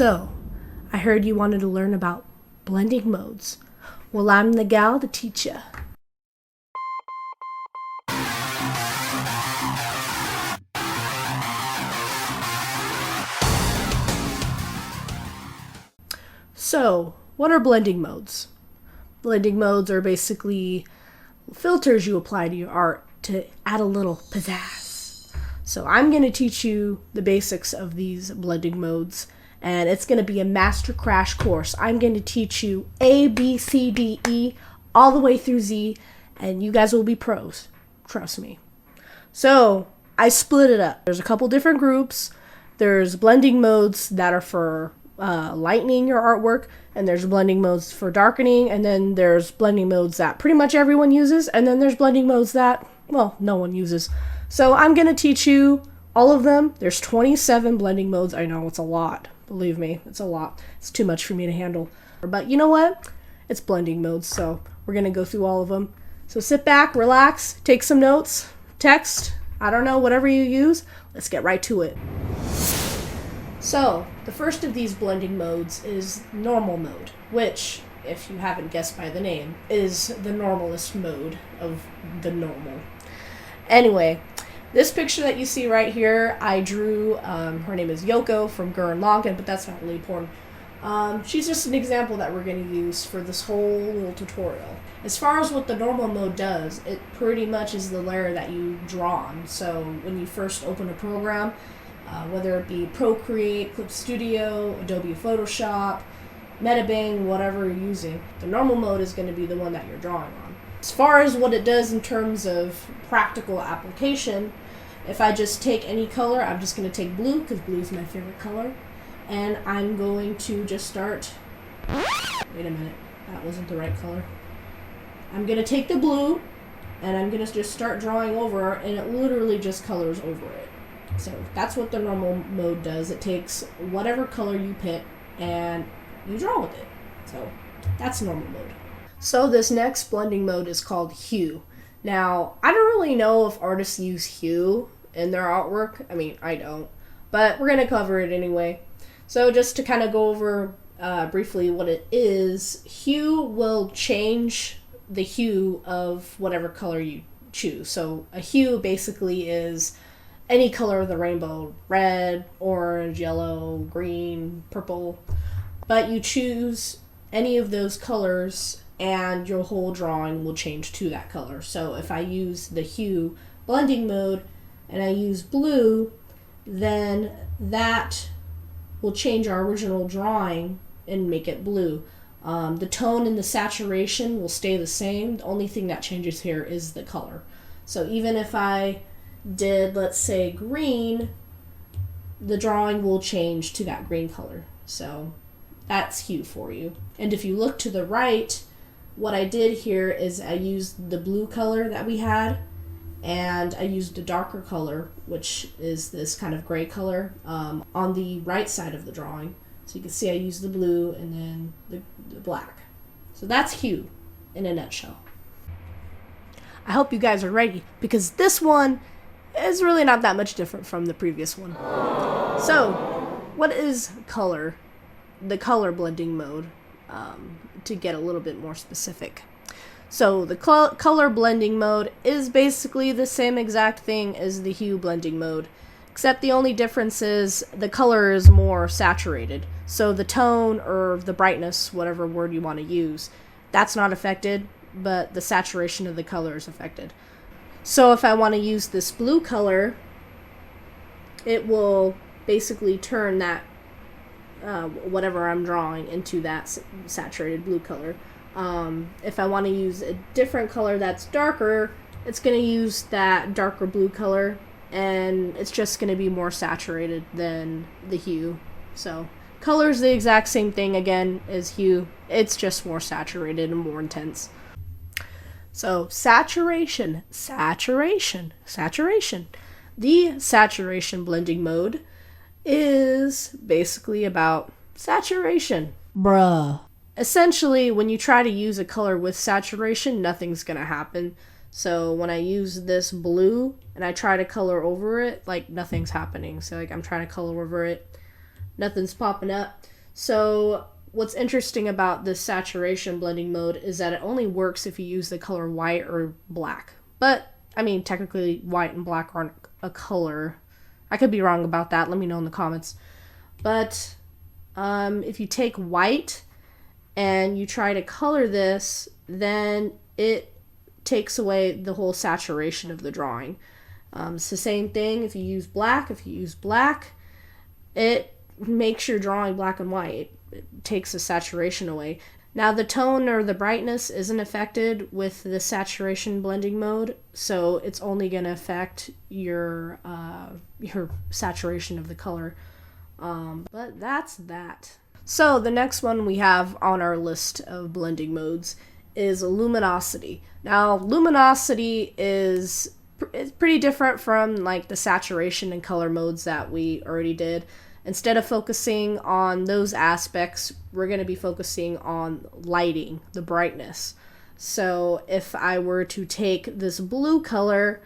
So, I heard you wanted to learn about blending modes. Well, I'm the gal to teach ya. So, what are blending modes? Blending modes are basically filters you apply to your art to add a little pizzazz. So I'm going to teach you the basics of these blending modes, and it's going to be a master crash course. I'm going to teach you A, B, C, D, E, all the way through Z, and you guys will be pros. Trust me. So I split it up. There's a couple different groups. There's blending modes that are for lightening your artwork, and there's blending modes for darkening, and then there's blending modes that pretty much everyone uses, and then there's blending modes that, well, no one uses. So I'm going to teach you all of them. There's 27 blending modes. I know, it's a lot. Believe me, it's a lot. It's too much for me to handle. But you know what? It's blending modes, so we're going to go through all of them. So sit back, relax, take some notes, text, I don't know, whatever you use. Let's get right to it. So, the first of these blending modes is normal mode, which, if you haven't guessed by the name, is the normalist mode of the normal. Anyway, this picture that you see right here, I drew, her name is Yoko from Gurren Lagann, but that's not really important. She's just an example that we're going to use for this whole little tutorial. As far as what the normal mode does, it pretty much is the layer that you draw on. So, when you first open a program, whether it be Procreate, Clip Studio, Adobe Photoshop, Metabang, whatever you're using, the normal mode is going to be the one that you're drawing on. As far as what it does in terms of practical application, if I just take any color, I'm just going to take blue, because blue is my favorite color, and I'm going to just start... Wait a minute, that wasn't the right color. I'm going to take the blue, and I'm going to just start drawing over, and it literally just colors over it. So that's what the normal mode does. It takes whatever color you pick and you draw with it. So that's normal mode. So this next blending mode is called hue. Now, I don't really know if artists use hue in their artwork. I mean, I don't. But we're going to cover it anyway. So just to kind of go over briefly what it is, hue will change the hue of whatever color you choose. So a hue basically is any color of the rainbow: red, orange, yellow, green, purple. But you choose any of those colors and your whole drawing will change to that color. So if I use the hue blending mode and I use blue, then that will change our original drawing and make it blue. The tone and the saturation will stay the same. The only thing that changes here is the color. So even if I did, let's say, green, the drawing will change to that green color. So that's hue for you. And if you look to the right, what I did here is I used the blue color that we had, and I used a darker color, which is this kind of gray color, on the right side of the drawing. So you can see I used the blue and then the black. So that's hue in a nutshell. I hope you guys are ready, because this one is really not that much different from the previous one. So, what is color? The color blending mode, to get a little bit more specific. So the color blending mode is basically the same exact thing as the hue blending mode, except the only difference is the color is more saturated. So the tone or the brightness, whatever word you want to use, that's not affected, but the saturation of the color is affected. So if I want to use this blue color, it will basically turn that whatever I'm drawing into that saturated blue color. If I want to use a different color that's darker, it's going to use that darker blue color, and it's just going to be more saturated than the hue. So color is the exact same thing again as hue. It's just more saturated and more intense. So saturation. The saturation blending mode is basically about saturation. Bruh. Essentially, when you try to use a color with saturation, nothing's gonna happen. So when I use this blue and I try to color over it, like, nothing's happening. So like I'm trying to color over it, Nothing's popping up. So what's interesting about this saturation blending mode is that it only works if you use the color white or black. But, I mean, technically white and black aren't a color. I could be wrong about that. Let me know in the comments. But if you take white and you try to color this, then it takes away the whole saturation of the drawing. It's the same thing if you use black. If you use black, it makes your drawing black and white. It takes the saturation away. Now the tone or the brightness isn't affected with the saturation blending mode, so it's only going to affect your saturation of the color. But that's that. So the next one we have on our list of blending modes is luminosity. Now luminosity is pretty different from like the saturation and color modes that we already did. Instead of focusing on those aspects, we're going to be focusing on lighting, the brightness. So if I were to take this blue color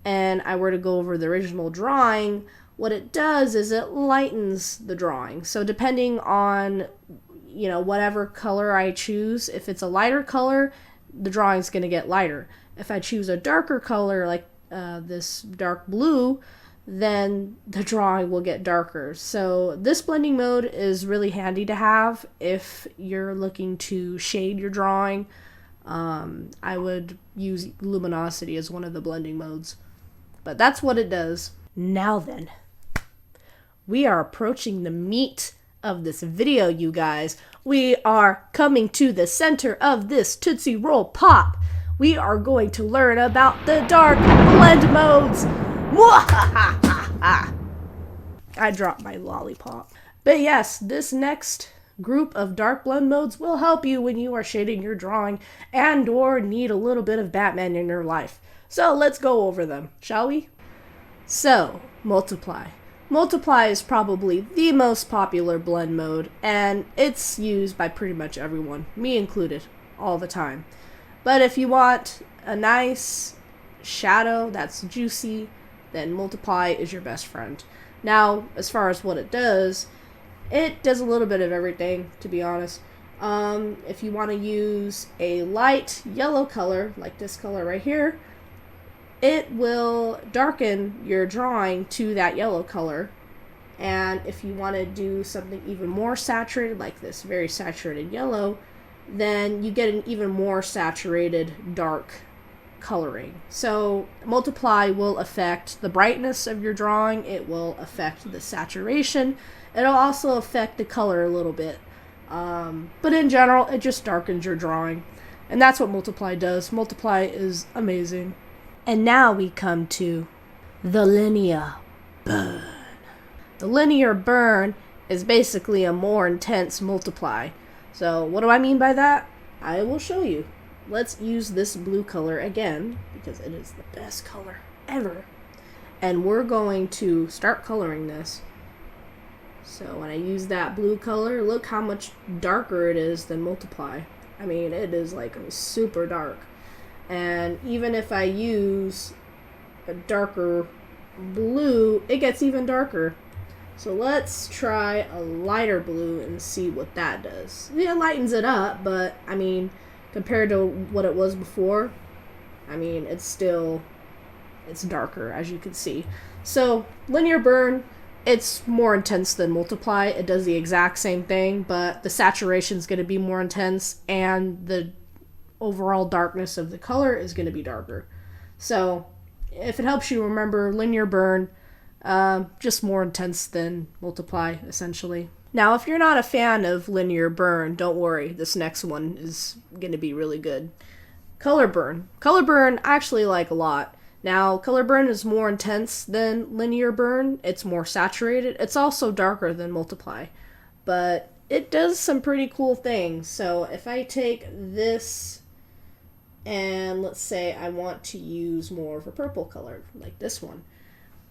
and I were to go over the original drawing, what it does is it lightens the drawing. So depending on, you know, whatever color I choose, if it's a lighter color, the drawing's going to get lighter. If I choose a darker color like this dark blue, then the drawing will get darker. So this blending mode is really handy to have if you're looking to shade your drawing. I would use luminosity as one of the blending modes. But that's what it does. Now then, we are approaching the meat of this video, you guys. We are coming to the center of this Tootsie Roll Pop. We are going to learn about the dark blend modes. I dropped my lollipop. But yes, this next group of dark blend modes will help you when you are shading your drawing and or need a little bit of Batman in your life. So let's go over them, shall we? So, multiply. Multiply is probably the most popular blend mode, and it's used by pretty much everyone, me included, all the time. But if you want a nice shadow that's juicy, then multiply is your best friend. Now, as far as what it does a little bit of everything, to be honest. If you want to use a light yellow color, like this color right here, it will darken your drawing to that yellow color. And if you want to do something even more saturated, like this very saturated yellow, then you get an even more saturated dark coloring. So multiply will affect the brightness of your drawing. It will affect the saturation. It'll also affect the color a little bit. But in general, it just darkens your drawing. And that's what multiply does. Multiply is amazing. And now we come to the linear burn. The linear burn is basically a more intense multiply. So what do I mean by that? I will show you. Let's use this blue color again, because it is the best color ever. And we're going to start coloring this. So when I use that blue color, look how much darker it is than multiply. I mean, it is like super dark. And even if I use a darker blue, it gets even darker. So let's try a lighter blue and see what that does. Yeah, it lightens it up, but I mean, compared to what it was before, I mean, it's darker, as you can see. So linear burn, it's more intense than multiply. It does the exact same thing, but the saturation is going to be more intense, and the overall darkness of the color is going to be darker. So if it helps you remember, linear burn, just more intense than multiply, essentially. Now, if you're not a fan of linear burn, don't worry. This next one is going to be really good. Color burn. Color burn, I actually like a lot. Now, color burn is more intense than linear burn. It's more saturated. It's also darker than multiply. But it does some pretty cool things. So if I take this and let's say I want to use more of a purple color, like this one.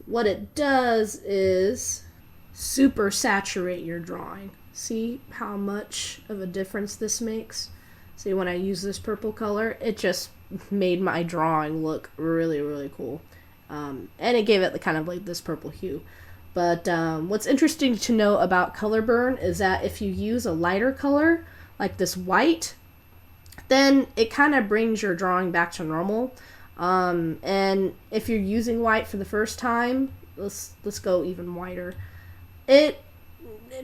What it does is super saturate your drawing. See how much of a difference this makes? See, when I use this purple color, it just made my drawing look really, really cool. And it gave it the kind of like this purple hue. But what's interesting to know about color burn is that if you use a lighter color, like this white, then it kind of brings your drawing back to normal. And if you're using white for the first time, let's go even whiter. It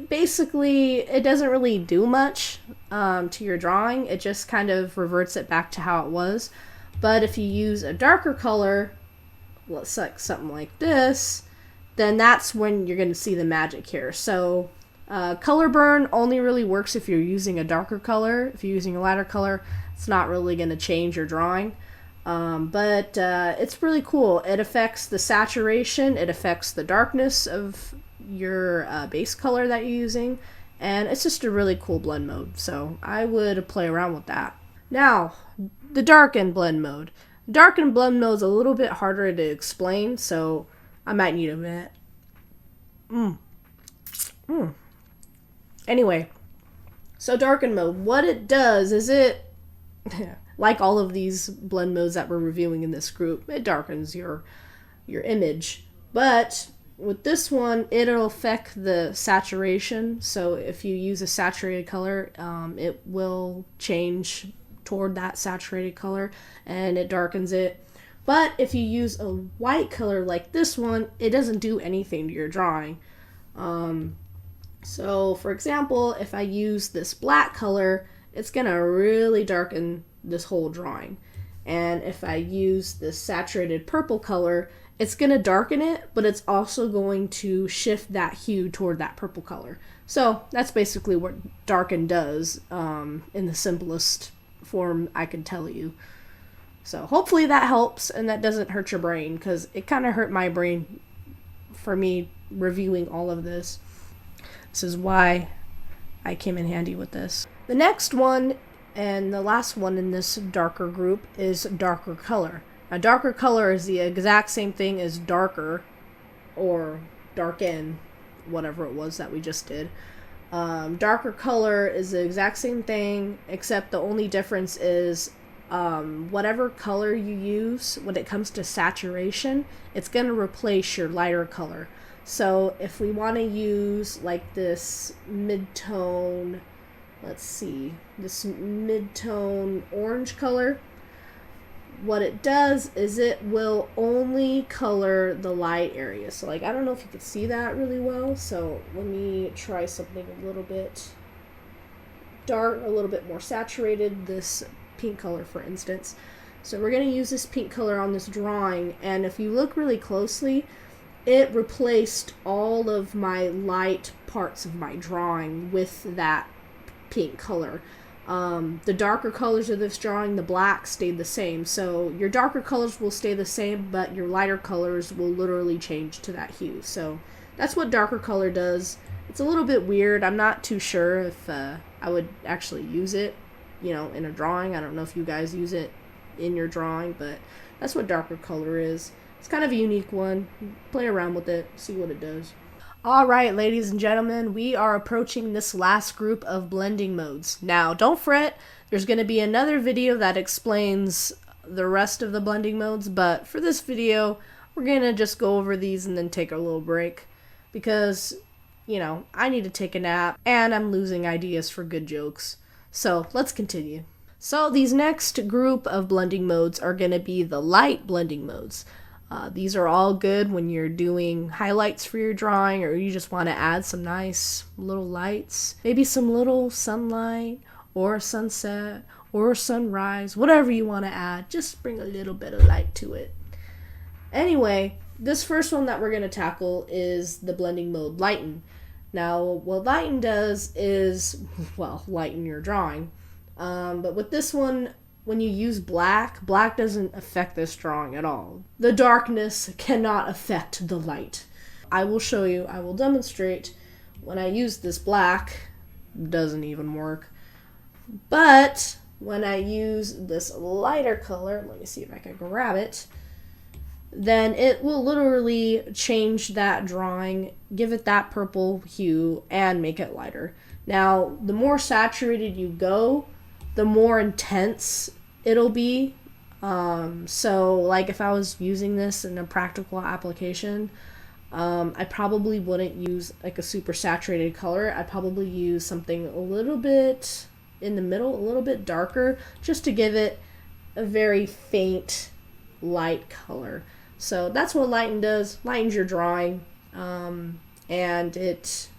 basically, it doesn't really do much to your drawing. It just kind of reverts it back to how it was. But if you use a darker color, let's like something like this, then that's when you're going to see the magic here. So color burn only really works if you're using a darker color. If you're using a lighter color, it's not really going to change your drawing. But it's really cool. It affects the saturation, it affects the darkness of your base color that you're using, and it's just a really cool blend mode. So I would play around with that. Now, the Darken blend mode. Darken blend mode is a little bit harder to explain, so I might need a minute. Anyway, so Darken mode, what it does is it, like all of these blend modes that we're reviewing in this group, it darkens your image. But with this one, it'll affect the saturation. So if you use a saturated color, it will change toward that saturated color and it darkens it. But if you use a white color like this one, it doesn't do anything to your drawing. So for example, if I use this black color, it's gonna really darken this whole drawing. And if I use this saturated purple color, it's going to darken it, but it's also going to shift that hue toward that purple color. So that's basically what Darken does in the simplest form I can tell you. So hopefully that helps and that doesn't hurt your brain, because it kind of hurt my brain for me reviewing all of this. This is why I came in handy with this. The next one and the last one in this darker group is darker color. Now, darker color is the exact same thing as darker or darken, whatever it was that we just did. Darker color is the exact same thing, except the only difference is whatever color you use when it comes to saturation, it's going to replace your lighter color. So if we want to use like this mid-tone, let's see, this mid-tone orange color, what it does is it will only color the light area. So like, I don't know if you can see that really well, so let me try something a little bit dark, a little bit more saturated, this pink color for instance. So we're going to use this pink color on this drawing, and if you look really closely, it replaced all of my light parts of my drawing with that pink color. The darker colors of this drawing, the black, stayed the same. So your darker colors will stay the same, but your lighter colors will literally change to that hue. So that's what darker color does. It's a little bit weird. I'm not too sure if I would actually use it, you know, in a drawing. I don't know if you guys use it in your drawing, but that's what darker color is. It's kind of a unique one. Play around with it, see what it does. Alright, ladies and gentlemen, we are approaching this last group of blending modes. Now, don't fret, there's going to be another video that explains the rest of the blending modes, but for this video, we're going to just go over these and then take a little break, because, you know, I need to take a nap, and I'm losing ideas for good jokes. So, let's continue. So, these next group of blending modes are going to be the light blending modes. These are all good when you're doing highlights for your drawing, or you just want to add some nice little lights, maybe some little sunlight or a sunset or a sunrise, whatever you want to add. Just bring a little bit of light to it. Anyway, this first one that we're going to tackle is the blending mode Lighten. Now, what Lighten does is, well, lighten your drawing. But with this one, when you use black doesn't affect this drawing at all. The darkness cannot affect the light. I will show you, I will demonstrate. When I use this black, it doesn't even work. But when I use this lighter color, let me see if I can grab it, then it will literally change that drawing, give it that purple hue, and make it lighter. Now, the more saturated you go, the more intense it'll be. So like if I was using this in a practical application, I probably wouldn't use like a super saturated color. I'd probably use something a little bit in the middle, a little bit darker, just to give it a very faint light color. So that's what Lighten does. Lightens your drawing, and it,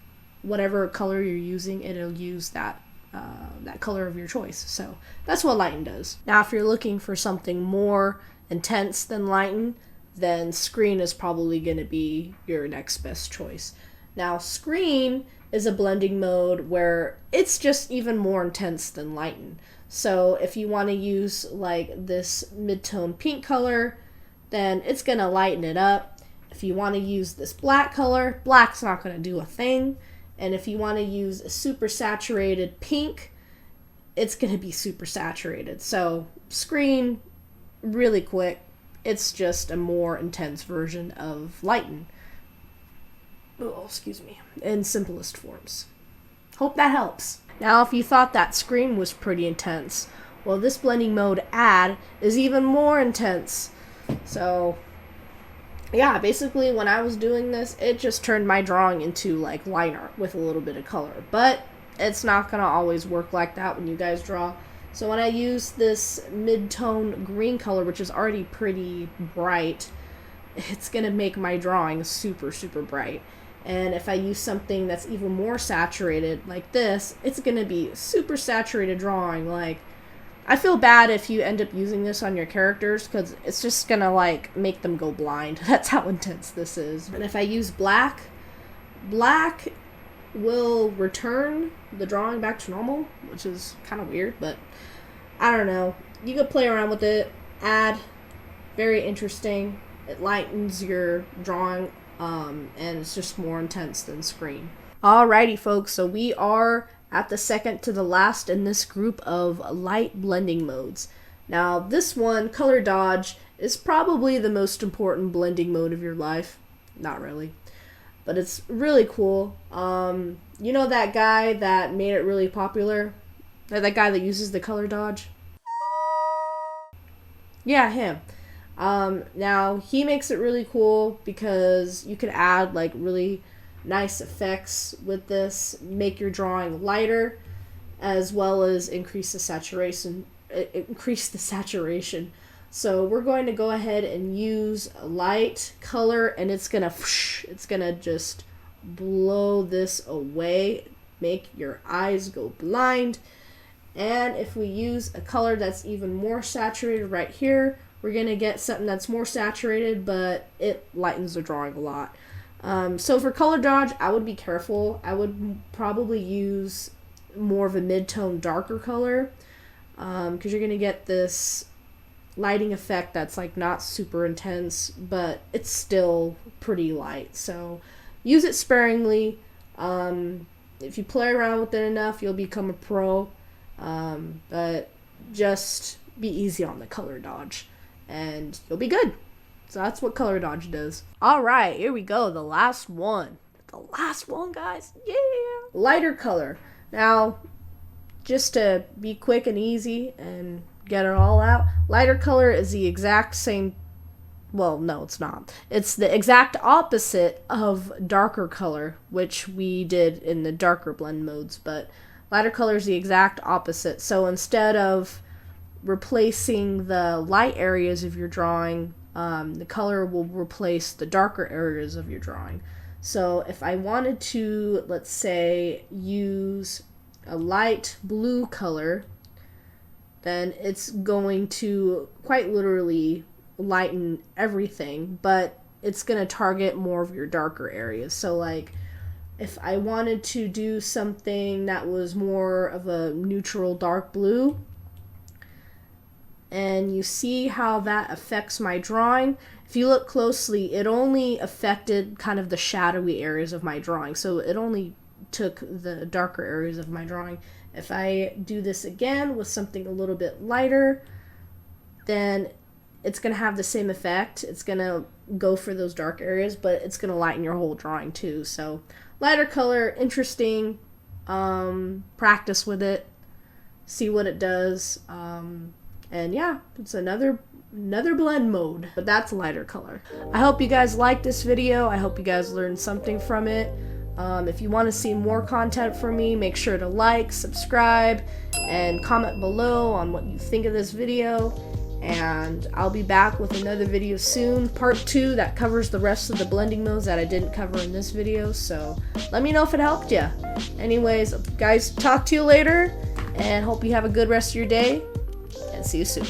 whatever color you're using, it'll use that color of your choice. So that's what Lighten does. Now, if you're looking for something more intense than Lighten, then Screen is probably going to be your next best choice. Now, Screen is a blending mode where it's just even more intense than Lighten. So if you want to use like this mid-tone pink color, then it's going to lighten it up. If you want to use this black color, black's not going to do a thing. And if you want to use a super saturated pink, it's going to be super saturated. So Screen, really quick, it's just a more intense version of Lighten. Oh, excuse me. In simplest forms. Hope that helps. Now, if you thought that Screen was pretty intense, well, this blending mode Aaaand is even more intense. So, yeah, basically when I was doing this, it just turned my drawing into like line art with a little bit of color. But it's not going to always work like that when you guys draw. So when I use this mid-tone green color, which is already pretty bright, it's going to make my drawing super, super bright. And if I use something that's even more saturated, like this, it's going to be super saturated drawing. Like, I feel bad if you end up using this on your characters, because it's just going to, like, make them go blind. That's how intense this is. And if I use black, black will return the drawing back to normal, which is kind of weird, but I don't know. You could play around with it. Aaaand, very interesting. It lightens your drawing, and it's just more intense than Screen. Alrighty, folks, so we are at the second to the last in this group of light blending modes. Now, this one, Color Dodge, is probably the most important blending mode of your life. Not really, but it's really cool. You know that guy that made it really popular? That guy that uses the Color Dodge? Yeah, him. Now, he makes it really cool because you can add like really nice effects with this, make your drawing lighter, as well as increase the saturation. So we're going to go ahead and use a light color, and it's gonna just blow this away, make your eyes go blind. And if we use a color that's even more saturated right here, we're gonna get something that's more saturated, but it lightens the drawing a lot. So for Color Dodge, I would be careful. I would probably use more of a mid-tone darker color, because you're gonna get this lighting effect that's like not super intense, but it's still pretty light. So use it sparingly. If you play around with it enough, you'll become a pro. But just be easy on the Color Dodge and you'll be good. So that's what Color Dodge does. Alright, here we go. The last one. The last one, guys. Yeah! Lighter color. Now, just to be quick and easy and get it all out, lighter color is the exact same. Well, no, it's not. It's the exact opposite of darker color, which we did in the darker blend modes, but lighter color is the exact opposite. So instead of replacing the light areas of your drawing, the color will replace the darker areas of your drawing. So if I wanted to, let's say, use a light blue color, then it's going to quite literally lighten everything, but it's going to target more of your darker areas. So like, if I wanted to do something that was more of a neutral dark blue, and you see how that affects my drawing, if you look closely, it only affected kind of the shadowy areas of my drawing. So it only took the darker areas of my drawing. If I do this again with something a little bit lighter, then it's going to have the same effect. It's going to go for those dark areas, but it's going to lighten your whole drawing too. So lighter color, interesting. Practice with it. See what it does. And yeah, it's another blend mode, but that's lighter color. I hope you guys liked this video. I hope you guys learned something from it. If you want to see more content from me, make sure to like, subscribe, and comment below on what you think of this video. And I'll be back with another video soon, part 2 that covers the rest of the blending modes that I didn't cover in this video. So let me know if it helped you. Anyways, guys, talk to you later, and hope you have a good rest of your day, and see you soon.